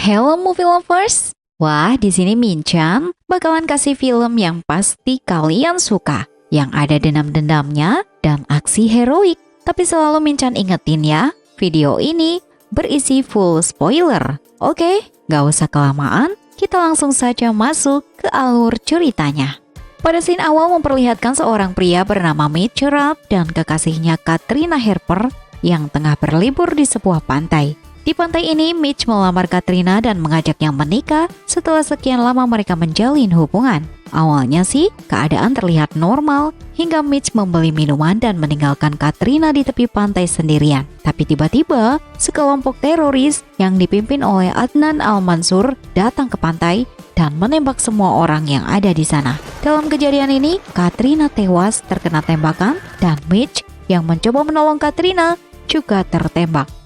Hello movie lovers. Wah, di sini Minchan bakalan kasih film yang pasti kalian suka, yang ada dendam-dendamnya dan aksi heroik. Tapi selalu Minchan ingetin ya, video ini berisi full spoiler. Oke, gak usah kelamaan, kita langsung saja masuk ke alur ceritanya. Pada scene awal memperlihatkan seorang pria bernama Mitch Rapp dan kekasihnya Katrina Harper yang tengah berlibur di sebuah pantai. Di pantai ini, Mitch melamar Katrina dan mengajaknya menikah setelah sekian lama mereka menjalin hubungan. Awalnya sih, keadaan terlihat normal hingga Mitch membeli minuman dan meninggalkan Katrina di tepi pantai sendirian. Tapi tiba-tiba, sekelompok teroris yang dipimpin oleh Adnan Al-Mansur datang ke pantai dan menembak semua orang yang ada di sana. Dalam kejadian ini, Katrina tewas terkena tembakan dan Mitch yang mencoba menolong Katrina juga tertembak.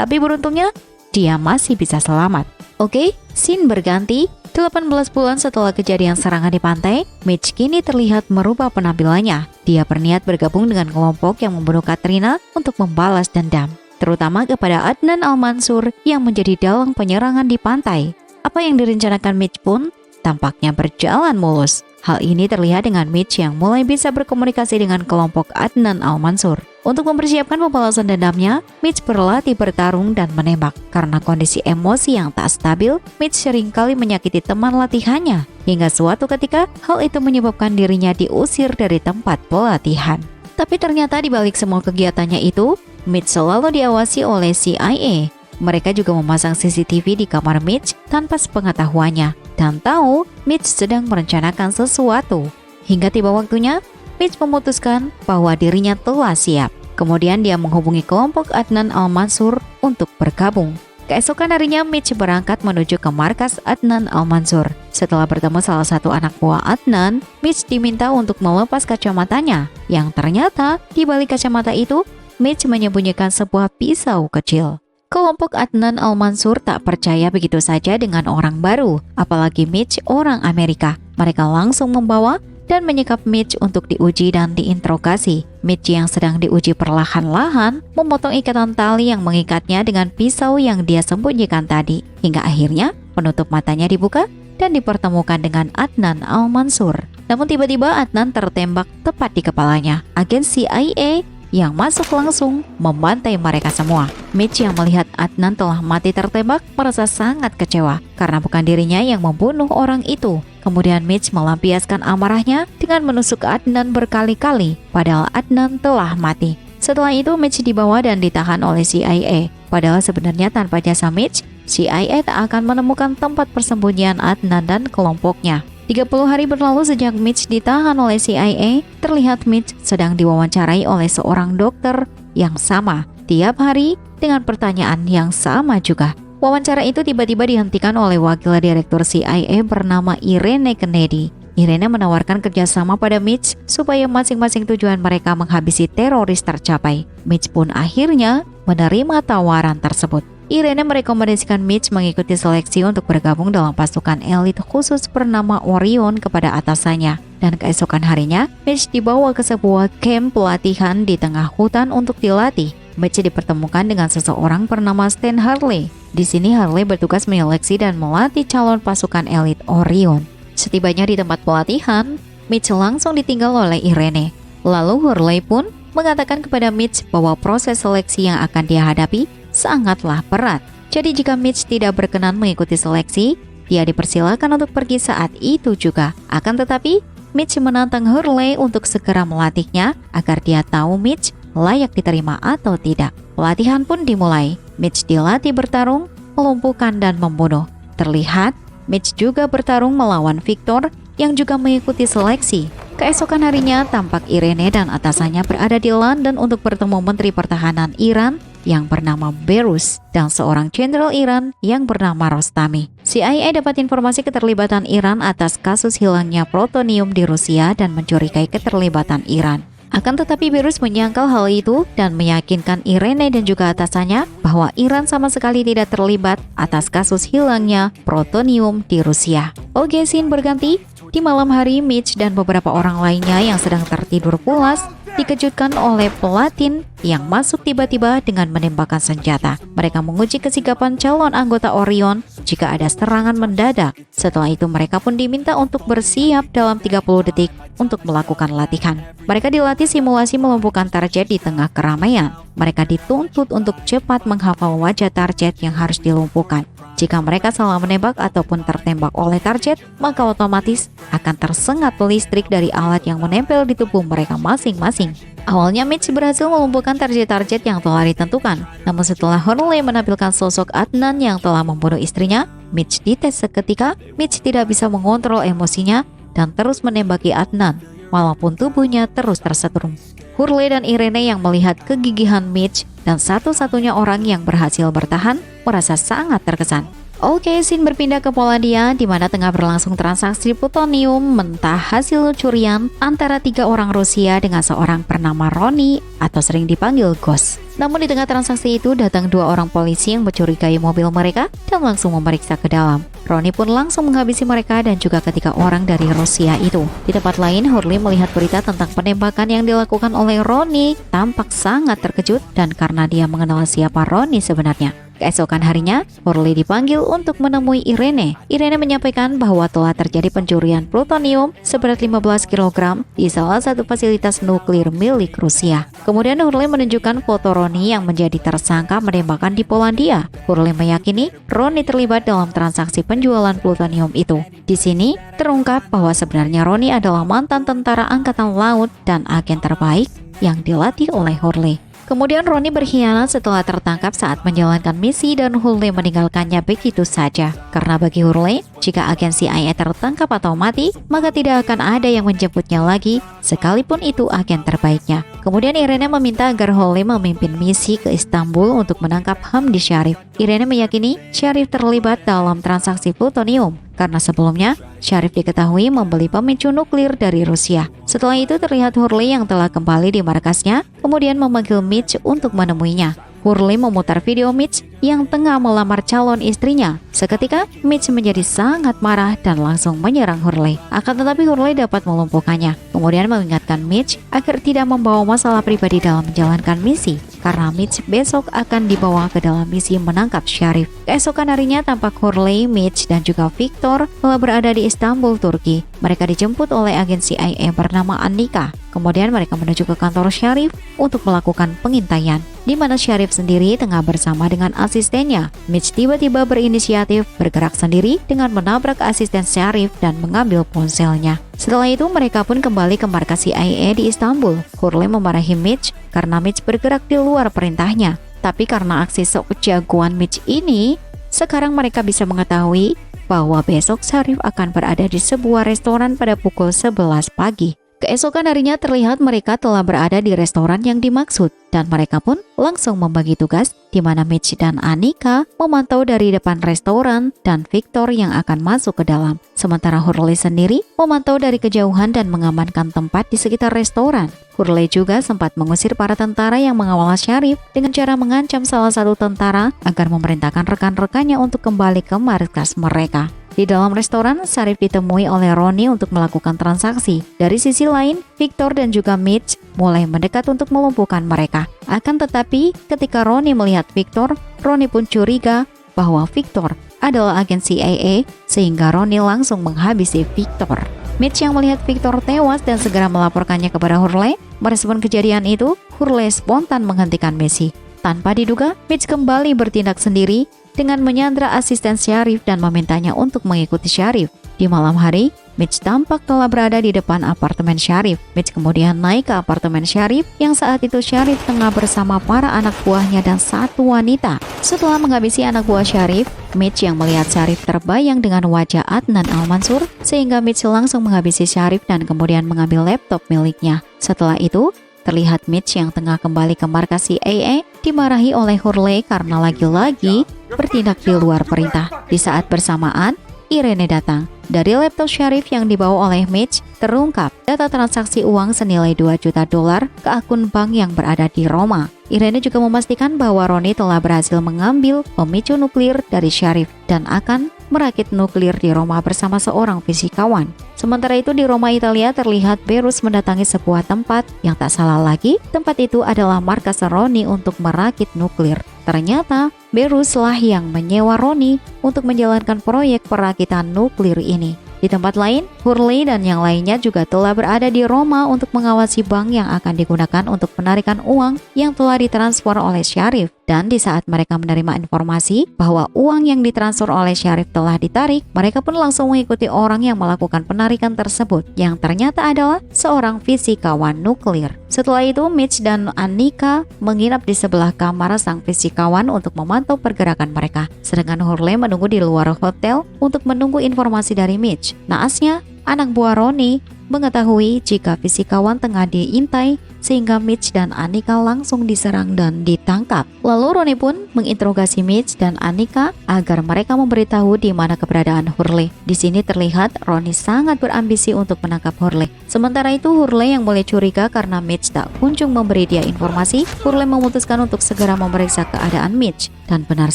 Tapi beruntungnya, dia masih bisa selamat. Oke, scene berganti. 18 bulan setelah kejadian serangan di pantai, Mitch kini terlihat merubah penampilannya. Dia berniat bergabung dengan kelompok yang membunuh Katrina untuk membalas dendam, terutama kepada Adnan Al-Mansur yang menjadi dalang penyerangan di pantai. Apa yang direncanakan Mitch pun tampaknya berjalan mulus. Hal ini terlihat dengan Mitch yang mulai bisa berkomunikasi dengan kelompok Adnan Al-Mansur. Untuk mempersiapkan pembalasan dendamnya, Mitch berlatih bertarung dan menembak. Karena kondisi emosi yang tak stabil, Mitch seringkali menyakiti teman latihannya. Hingga suatu ketika, hal itu menyebabkan dirinya diusir dari tempat pelatihan. Tapi ternyata di balik semua kegiatannya itu, Mitch selalu diawasi oleh CIA. Mereka juga memasang CCTV di kamar Mitch tanpa sepengetahuannya dan tahu Mitch sedang merencanakan sesuatu. Hingga tiba waktunya, Mitch memutuskan bahwa dirinya telah siap. Kemudian dia menghubungi kelompok Adnan Al-Mansur untuk bergabung. Keesokan harinya Mitch berangkat menuju ke markas Adnan Al-Mansur. Setelah bertemu salah satu anak buah Adnan, Mitch diminta untuk melepas kacamatanya. Yang ternyata di balik kacamata itu, Mitch menyembunyikan sebuah pisau kecil. Kelompok Adnan Al-Mansur tak percaya begitu saja dengan orang baru, apalagi Mitch orang Amerika. Mereka langsung membawa dan menyekap Mitch untuk diuji dan diinterogasi. Mitch yang sedang diuji perlahan-lahan memotong ikatan tali yang mengikatnya dengan pisau yang dia sembunyikan tadi. Hingga akhirnya penutup matanya dibuka dan dipertemukan dengan Adnan Al-Mansur. Namun tiba-tiba Adnan tertembak tepat di kepalanya. Agen CIA yang masuk langsung membantai mereka semua. Mitch yang melihat Adnan telah mati tertembak merasa sangat kecewa karena bukan dirinya yang membunuh orang itu. Kemudian Mitch melampiaskan amarahnya dengan menusuk Adnan berkali-kali padahal Adnan telah mati. Setelah itu Mitch dibawa dan ditahan oleh CIA. Padahal sebenarnya tanpa jasa Mitch, CIA tak akan menemukan tempat persembunyian Adnan dan kelompoknya. 30 hari berlalu sejak Mitch ditahan oleh CIA, terlihat Mitch sedang diwawancarai oleh seorang dokter yang sama tiap hari dengan pertanyaan yang sama juga. Wawancara itu tiba-tiba dihentikan oleh wakil direktur CIA bernama Irene Kennedy. Irene menawarkan kerjasama pada Mitch supaya masing-masing tujuan mereka menghabisi teroris tercapai. Mitch pun akhirnya menerima tawaran tersebut. Irene merekomendasikan Mitch mengikuti seleksi untuk bergabung dalam pasukan elit khusus bernama Orion kepada atasannya. Dan keesokan harinya, Mitch dibawa ke sebuah camp pelatihan di tengah hutan untuk dilatih. Mitch dipertemukan dengan seseorang bernama Stan Harley. Di sini Harley bertugas menyeleksi dan melatih calon pasukan elit Orion. Setibanya di tempat pelatihan, Mitch langsung ditinggal oleh Irene. Lalu Harley pun mengatakan kepada Mitch bahwa proses seleksi yang akan dia hadapi sangatlah berat. Jadi jika Mitch tidak berkenan mengikuti seleksi, dia dipersilakan untuk pergi saat itu juga. Akan tetapi, Mitch menantang Hurley untuk segera melatihnya agar dia tahu Mitch layak diterima atau tidak. Pelatihan pun dimulai. Mitch dilatih bertarung, melumpuhkan dan membunuh. Terlihat, Mitch juga bertarung melawan Victor yang juga mengikuti seleksi. Keesokan harinya, tampak Irene dan atasannya berada di London untuk bertemu Menteri Pertahanan Iran yang bernama Berus dan seorang jenderal Iran yang bernama Rostami. CIA dapat informasi keterlibatan Iran atas kasus hilangnya plutonium di Rusia dan mencurigai keterlibatan Iran. Akan tetapi Berus menyangkal hal itu dan meyakinkan Irene dan juga atasannya bahwa Iran sama sekali tidak terlibat atas kasus hilangnya plutonium di Rusia. Oke, scene berganti. Di malam hari, Mitch dan beberapa orang lainnya yang sedang tertidur pulas dikejutkan oleh pelatin yang masuk tiba-tiba dengan menembakkan senjata. Mereka menguji kesigapan calon anggota Orion jika ada serangan mendadak. Setelah itu mereka pun diminta untuk bersiap dalam 30 detik untuk melakukan latihan. Mereka dilatih simulasi melumpuhkan target di tengah keramaian. Mereka dituntut untuk cepat menghafal wajah target yang harus dilumpuhkan. Jika mereka salah menembak ataupun tertembak oleh target, maka otomatis akan tersengat listrik dari alat yang menempel di tubuh mereka masing-masing. Awalnya Mitch berhasil melumpuhkan target-target yang telah ditentukan. Namun setelah Hurley menampilkan sosok Adnan yang telah membunuh istrinya, Mitch dites seketika. Mitch tidak bisa mengontrol emosinya dan terus menembaki Adnan, walaupun tubuhnya terus tersetrum. Hurley dan Irene yang melihat kegigihan Mitch dan satu-satunya orang yang berhasil bertahan merasa sangat terkesan. Oke, scene berpindah ke Polandia di mana tengah berlangsung transaksi plutonium mentah hasil curian antara 3 orang Rusia dengan seorang bernama Ronnie atau sering dipanggil Ghost. Namun di tengah transaksi itu datang 2 orang polisi yang mencurigai mobil mereka dan langsung memeriksa ke dalam. Ronnie pun langsung menghabisi mereka dan juga ketiga orang dari Rusia itu. Di tempat lain, Hurley melihat berita tentang penembakan yang dilakukan oleh Ronnie tampak sangat terkejut dan karena dia mengenal siapa Ronnie sebenarnya. Keesokan harinya, Hurley dipanggil untuk menemui Irene. Irene menyampaikan bahwa telah terjadi pencurian plutonium seberat 15 kg di salah satu fasilitas nuklir milik Rusia. Kemudian Hurley menunjukkan foto Ronnie yang menjadi tersangka menembakkan di Polandia. Hurley meyakini Ronnie terlibat dalam transaksi penjualan plutonium itu. Di sini terungkap bahwa sebenarnya Ronnie adalah mantan tentara angkatan laut dan agen terbaik yang dilatih oleh Hurley. Kemudian Ronnie berkhianat setelah tertangkap saat menjalankan misi dan Hurley meninggalkannya begitu saja. Karena bagi Hurley, jika agen CIA tertangkap atau mati, maka tidak akan ada yang menjemputnya lagi, sekalipun itu agen terbaiknya. Kemudian Irene meminta agar Hurley memimpin misi ke Istanbul untuk menangkap Hamdi Sharif. Irene meyakini Sharif terlibat dalam transaksi plutonium, karena sebelumnya Sharif diketahui membeli pemicu nuklir dari Rusia. Setelah itu terlihat Hurley yang telah kembali di markasnya, kemudian memanggil Mitch untuk menemuinya. Hurley memutar video Mitch yang tengah melamar calon istrinya. Seketika, Mitch menjadi sangat marah dan langsung menyerang Hurley. Akan tetapi Hurley dapat melumpuhkannya. Kemudian mengingatkan Mitch agar tidak membawa masalah pribadi dalam menjalankan misi, karena Mitch besok akan dibawa ke dalam misi menangkap Sharif. Keesokan harinya tampak Hurley, Mitch, dan juga Victor telah berada di Istanbul, Turki. Mereka dijemput oleh agen CIA bernama Annika. Kemudian mereka menuju ke kantor Sharif untuk melakukan pengintaian, di mana Sharif sendiri tengah bersama dengan asistennya. Mitch tiba-tiba berinisiatif bergerak sendiri dengan menabrak asisten Sharif dan mengambil ponselnya. Setelah itu mereka pun kembali ke markas CIA di Istanbul. Hurley memarahi Mitch karena Mitch bergerak di luar perintahnya. Tapi karena aksi sok jagoan Mitch ini, sekarang mereka bisa mengetahui bahwa besok Sharif akan berada di sebuah restoran pada pukul 11 pagi. Keesokan harinya terlihat mereka telah berada di restoran yang dimaksud dan mereka pun langsung membagi tugas di mana Mitch dan Annika memantau dari depan restoran dan Victor yang akan masuk ke dalam. Sementara Hurley sendiri memantau dari kejauhan dan mengamankan tempat di sekitar restoran. Hurley juga sempat mengusir para tentara yang mengawal Sharif dengan cara mengancam salah satu tentara agar memerintahkan rekan-rekannya untuk kembali ke markas mereka. Di dalam restoran, Sharif ditemui oleh Ronnie untuk melakukan transaksi. Dari sisi lain, Victor dan juga Mitch mulai mendekat untuk melumpuhkan mereka. Akan tetapi, ketika Ronnie melihat Victor, Ronnie pun curiga bahwa Victor adalah agen CIA, sehingga Ronnie langsung menghabisi Victor. Mitch yang melihat Victor tewas dan segera melaporkannya kepada Hurley. Merespon kejadian itu, Hurley spontan menghentikan misi. Tanpa diduga, Mitch kembali bertindak sendiri dengan menyandra asisten Sharif dan memintanya untuk mengikuti Sharif. Di malam hari, Mitch tampak telah berada di depan apartemen Sharif. Mitch kemudian naik ke apartemen Sharif yang saat itu Sharif tengah bersama para anak buahnya dan satu wanita. Setelah menghabisi anak buah Sharif, Mitch yang melihat Sharif terbayang dengan wajah Adnan Al-Mansur, sehingga Mitch langsung menghabisi Sharif dan kemudian mengambil laptop miliknya. Setelah itu, terlihat Mitch yang tengah kembali ke markas CIA dimarahi oleh Hurley karena lagi-lagi bertindak di luar perintah. Di saat bersamaan, Irene datang. Dari laptop Sharif yang dibawa oleh Mitch, terungkap data transaksi uang senilai $2 juta ke akun bank yang berada di Roma. Irene juga memastikan bahwa Ronnie telah berhasil mengambil pemicu nuklir dari Sharif dan akan merakit nuklir di Roma bersama seorang fisikawan. Sementara itu di Roma, Italia, terlihat Berus mendatangi sebuah tempat yang tak salah lagi, tempat itu adalah markas Roni untuk merakit nuklir. Ternyata Berus lah yang menyewa Roni untuk menjalankan proyek perakitan nuklir ini. Di tempat lain, Hurley dan yang lainnya juga telah berada di Roma untuk mengawasi bank yang akan digunakan untuk penarikan uang yang telah ditransfer oleh Syarif. Dan di saat mereka menerima informasi bahwa uang yang ditransfer oleh Syarif telah ditarik, mereka pun langsung mengikuti orang yang melakukan penarikan tersebut, yang ternyata adalah seorang fisikawan nuklir. Setelah itu, Mitch dan Annika menginap di sebelah kamar sang fisikawan untuk memantau pergerakan mereka, sedangkan Hurley menunggu di luar hotel untuk menunggu informasi dari Mitch. Naasnya, anak buah Roni mengetahui jika fisikawan tengah diintai, sehingga Mitch dan Annika langsung diserang dan ditangkap. Lalu Roni pun menginterogasi Mitch dan Annika agar mereka memberitahu di mana keberadaan Hurley. Di sini terlihat Roni sangat berambisi untuk menangkap Hurley. Sementara itu Hurley yang mulai curiga karena Mitch tak kunjung memberi dia informasi, Hurley memutuskan untuk segera memeriksa keadaan Mitch. Dan benar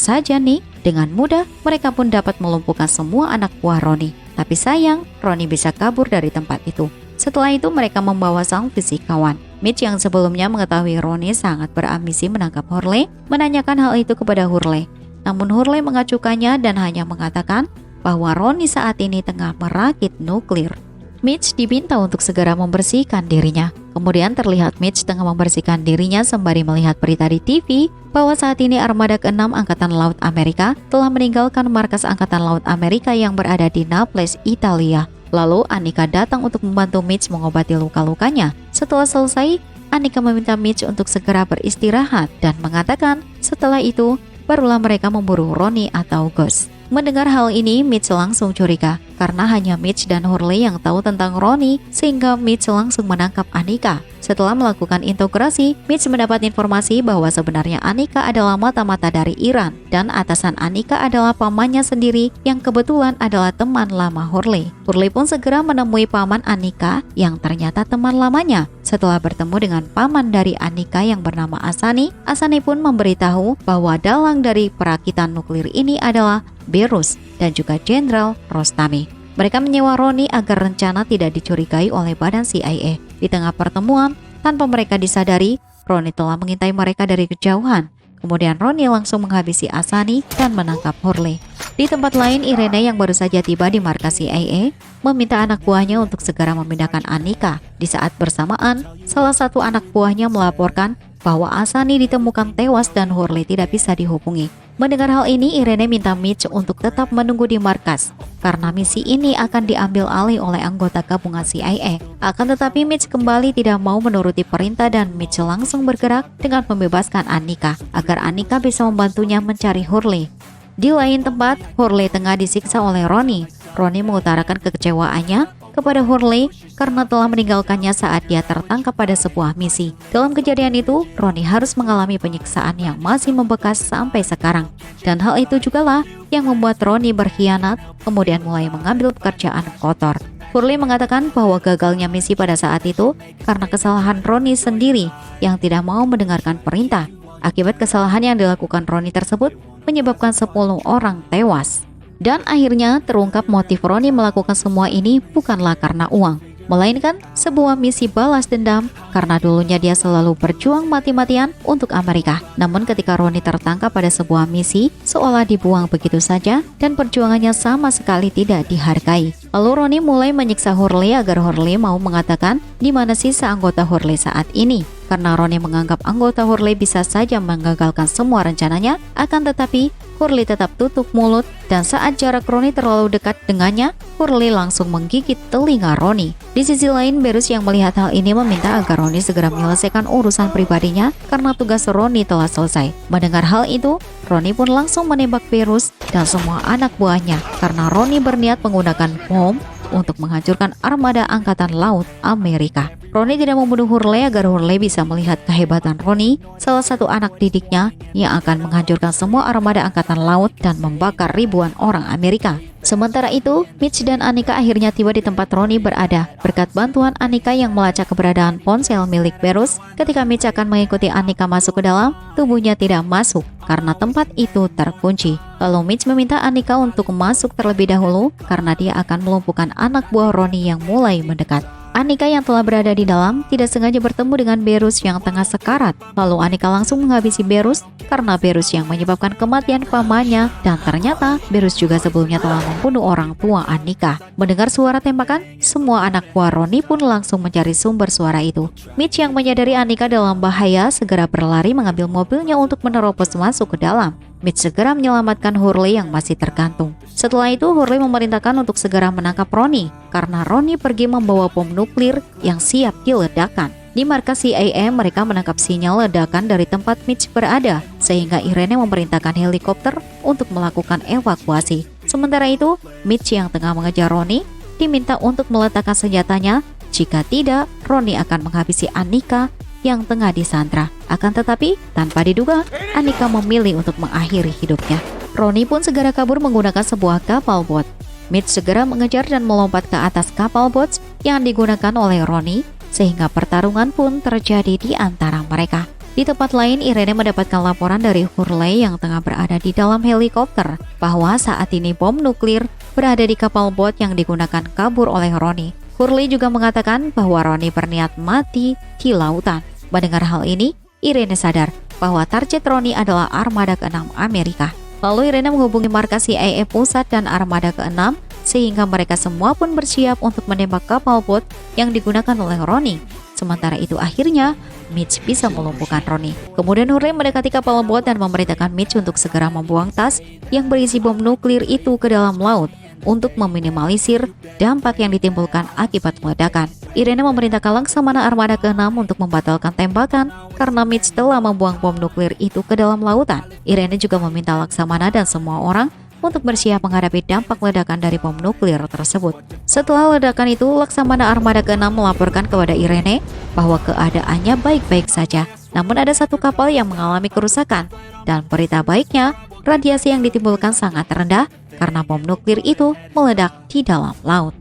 saja nih, dengan mudah mereka pun dapat melumpuhkan semua anak buah Roni. Tapi sayang, Roni bisa kabur dari tempat itu. Setelah itu mereka membawa sang fisikawan. Mitch yang sebelumnya mengetahui Roni sangat berambisi menangkap Hurley, menanyakan hal itu kepada Hurley. Namun Hurley mengacukannya dan hanya mengatakan bahwa Roni saat ini tengah merakit nuklir. Mitch diminta untuk segera membersihkan dirinya. Kemudian terlihat Mitch tengah membersihkan dirinya sembari melihat berita di TV bahwa saat ini armada ke-6 Angkatan Laut Amerika telah meninggalkan markas Angkatan Laut Amerika yang berada di Naples, Italia. Lalu Annika datang untuk membantu Mitch mengobati luka-lukanya. Setelah selesai, Annika meminta Mitch untuk segera beristirahat dan mengatakan setelah itu barulah mereka memburu Roni atau Gus. Mendengar hal ini, Mitch langsung curiga karena hanya Mitch dan Hurley yang tahu tentang Roni, sehingga Mitch langsung menangkap Annika. Setelah melakukan integrasi, Mitch mendapat informasi bahwa sebenarnya Annika adalah mata-mata dari Iran dan atasan Annika adalah pamannya sendiri yang kebetulan adalah teman lama Hurley. Hurley pun segera menemui paman Annika yang ternyata teman lamanya. Setelah bertemu dengan paman dari Annika yang bernama Asani, Asani pun memberitahu bahwa dalang dari perakitan nuklir ini adalah Berus dan juga Jenderal Rostami. Mereka menyewa Roni agar rencana tidak dicurigai oleh badan CIA. Di tengah pertemuan, tanpa mereka disadari, Roni telah mengintai mereka dari kejauhan. Kemudian Roni langsung menghabisi Asani dan menangkap Hurley. Di tempat lain, Irene yang baru saja tiba di markas CIA meminta anak buahnya untuk segera memindahkan Annika. Di saat bersamaan, salah satu anak buahnya melaporkan bahwa Asani ditemukan tewas dan Hurley tidak bisa dihubungi. Mendengar hal ini, Irene minta Mitch untuk tetap menunggu di markas karena misi ini akan diambil alih oleh anggota gabungan CIA. Akan tetapi Mitch kembali tidak mau menuruti perintah dan Mitch langsung bergerak dengan membebaskan Annika agar Annika bisa membantunya mencari Hurley. Di lain tempat, Hurley tengah disiksa oleh Roni. Roni mengutarakan kekecewaannya kepada Hurley karena telah meninggalkannya saat dia tertangkap pada sebuah misi. Dalam kejadian itu, Roni harus mengalami penyiksaan yang masih membekas sampai sekarang. Dan hal itu jugalah yang membuat Roni berkhianat, kemudian mulai mengambil pekerjaan kotor. Hurley mengatakan bahwa gagalnya misi pada saat itu karena kesalahan Roni sendiri yang tidak mau mendengarkan perintah. Akibat kesalahan yang dilakukan Roni tersebut menyebabkan 10 orang tewas. Dan akhirnya terungkap motif Roni melakukan semua ini bukanlah karena uang, melainkan sebuah misi balas dendam karena dulunya dia selalu berjuang mati-matian untuk Amerika. Namun ketika Roni tertangkap pada sebuah misi, seolah dibuang begitu saja dan perjuangannya sama sekali tidak dihargai. Lalu Roni mulai menyiksa Hurley agar Hurley mau mengatakan di mana sisa anggota Hurley saat ini. Karena Roni menganggap anggota Hurley bisa saja menggagalkan semua rencananya, akan tetapi Hurley tetap tutup mulut dan saat jarak Roni terlalu dekat dengannya, Hurley langsung menggigit telinga Roni. Di sisi lain, Berus yang melihat hal ini meminta agar Roni segera menyelesaikan urusan pribadinya karena tugas Roni telah selesai. Mendengar hal itu, Roni pun langsung menembak Berus dan semua anak buahnya karena Roni berniat menggunakan bom untuk menghancurkan armada Angkatan Laut Amerika. Roni tidak membunuh Hurley agar Hurley bisa melihat kehebatan Roni, salah satu anak didiknya yang akan menghancurkan semua armada Angkatan Laut dan membakar ribuan orang Amerika. Sementara itu, Mitch dan Annika akhirnya tiba di tempat Ronnie berada berkat bantuan Annika yang melacak keberadaan ponsel milik Berush. Ketika Mitch akan mengikuti Annika masuk ke dalam, tubuhnya tidak masuk karena tempat itu terkunci. Lalu Mitch meminta Annika untuk masuk terlebih dahulu karena dia akan melumpuhkan anak buah Ronnie yang mulai mendekat. Annika yang telah berada di dalam tidak sengaja bertemu dengan Berush yang tengah sekarat. Lalu Annika langsung menghabisi Berush karena Berush yang menyebabkan kematian pamannya, dan ternyata Berush juga sebelumnya telah membunuh orang tua Annika. Mendengar suara tembakan, semua anak buah Ronnie pun langsung mencari sumber suara itu. Mitch yang menyadari Annika dalam bahaya segera berlari mengambil mobilnya untuk menerobos masuk ke dalam. Mitch segera menyelamatkan Hurley yang masih tergantung. Setelah itu, Hurley memerintahkan untuk segera menangkap Ronnie karena Ronnie pergi membawa bom nuklir yang siap diledakkan. Di markas CIA, mereka menangkap sinyal ledakan dari tempat Mitch berada, sehingga Irene memerintahkan helikopter untuk melakukan evakuasi. Sementara itu, Mitch yang tengah mengejar Ronnie diminta untuk meletakkan senjatanya. Jika tidak, Ronnie akan menghabisi Annika yang tengah disandra. Akan tetapi, tanpa diduga, Annika memilih untuk mengakhiri hidupnya. Ronnie pun segera kabur menggunakan sebuah kapal bot. Mitch segera mengejar dan melompat ke atas kapal bot yang digunakan oleh Ronnie, sehingga pertarungan pun terjadi di antara mereka. Di tempat lain, Irene mendapatkan laporan dari Hurley yang tengah berada di dalam helikopter bahwa saat ini bom nuklir berada di kapal bot yang digunakan kabur oleh Ronnie. Hurley juga mengatakan bahwa Ronnie berniat mati di lautan. Mendengar hal ini, Irene sadar bahwa target Ronnie adalah armada ke-6 Amerika. Lalu Irene menghubungi markas CIA pusat dan armada ke-6 sehingga mereka semua pun bersiap untuk menembak kapal bot yang digunakan oleh Ronnie. Sementara itu akhirnya Mitch bisa melumpuhkan Ronnie. Kemudian Hurley mendekati kapal bot dan memerintahkan Mitch untuk segera membuang tas yang berisi bom nuklir itu ke dalam laut untuk meminimalisir dampak yang ditimbulkan akibat ledakan. Irene memerintahkan Laksamana Armada ke-6 untuk membatalkan tembakan karena Mitch telah membuang bom nuklir itu ke dalam lautan. Irene juga meminta Laksamana dan semua orang untuk bersiap menghadapi dampak ledakan dari bom nuklir tersebut. Setelah ledakan itu, Laksamana Armada ke-6 melaporkan kepada Irene bahwa keadaannya baik-baik saja. Namun ada satu kapal yang mengalami kerusakan, dan berita baiknya, radiasi yang ditimbulkan sangat rendah karena bom nuklir itu meledak di dalam laut.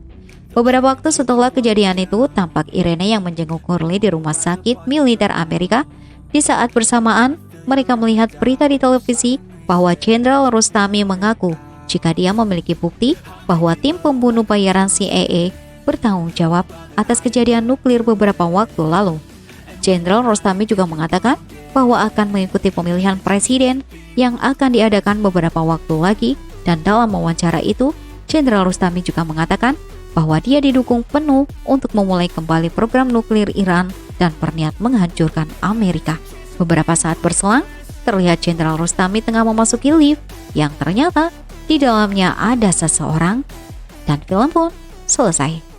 Beberapa waktu setelah kejadian itu, tampak Irene yang menjenguk Hurley di rumah sakit militer Amerika. Di saat bersamaan, mereka melihat berita di televisi bahwa Jenderal Rostami mengaku jika dia memiliki bukti bahwa tim pembunuh bayaran CIA bertanggung jawab atas kejadian nuklir beberapa waktu lalu. Jenderal Rostami juga mengatakan bahwa akan mengikuti pemilihan presiden yang akan diadakan beberapa waktu lagi, dan dalam wawancara itu, Jenderal Rostami juga mengatakan bahwa dia didukung penuh untuk memulai kembali program nuklir Iran dan berniat menghancurkan Amerika. Beberapa saat berselang, terlihat Jenderal Rostami tengah memasuki lift yang ternyata di dalamnya ada seseorang, dan film pun selesai.